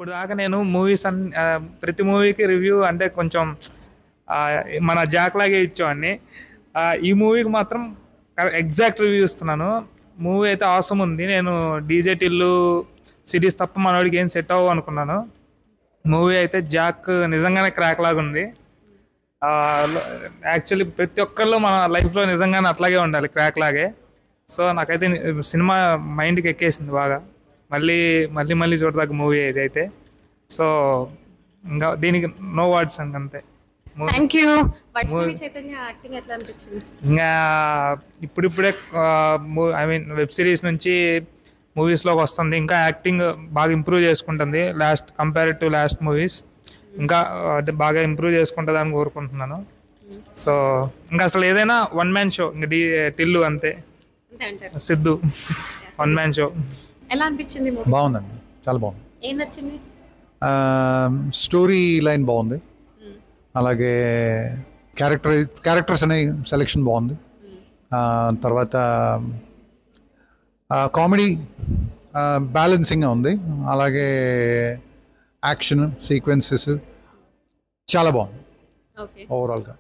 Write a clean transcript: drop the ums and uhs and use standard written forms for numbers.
ఇప్పుడు దాకా నేను మూవీస్ ప్రతి మూవీకి రివ్యూ అంటే కొంచెం ఆ, మన జాక్ లాగే ఇచ్చేవాడిని. ఈ మూవీకి మాత్రం ఎగ్జాక్ట్ రివ్యూ ఇస్తున్నాను. మూవీ అయితే అవసరం ఉంది. నేను డీజే టిల్లు సిరీస్ తప్ప మనోడికి ఏం సెట్ అవ్వవు అనుకున్నాను. మూవీ అయితే జాక్ నిజంగానే క్రాక్ లాగా ఉంది. యాక్చువల్లీ ప్రతి ఒక్కళ్ళు మన లైఫ్లో నిజంగానే అట్లాగే ఉండాలి, క్రాక్ లాగే. సో నాకైతే సినిమా మైండ్కి ఎక్కేసింది బాగా. మళ్ళీ మళ్ళీ మళ్ళీ చూడదాకా మూవీ ఇదైతే. సో ఇంకా దీనికి నో వర్డ్స్ అంతే. Thank you. Vaishnavi Chaitanya acting ఎట్లా అనిపించింది? ఇంకా ఇప్పుడిప్పుడే ఐ మీన్ వెబ్ సిరీస్ నుంచి మూవీస్లోకి వస్తుంది. ఇంకా యాక్టింగ్ బాగా ఇంప్రూవ్ చేసుకుంటుంది కంపేర్ టు లాస్ట్ మూవీస్. ఇంకా అంటే బాగా ఇంప్రూవ్ చేసుకుంటుంది అని కోరుకుంటున్నాను. సో ఇంకా అసలు ఏదైనా వన్ మ్యాన్ షో, ఇంకా టిల్లు అంతే, సిద్ధు వన్ మ్యాన్ షో. ఎలా అనిపించింది? బాగుందండి, చాలా బాగుంది. ఏం నచ్చింది? స్టోరీ లైన్ బాగుంది, అలాగే క్యారెక్టర్స్ అనే సెలెక్షన్ బాగుంది. తర్వాత కామెడీ బ్యాలెన్సింగ్గా ఉంది, అలాగే యాక్షన్ సీక్వెన్సెస్ చాలా బాగుంది ఓవరాల్గా.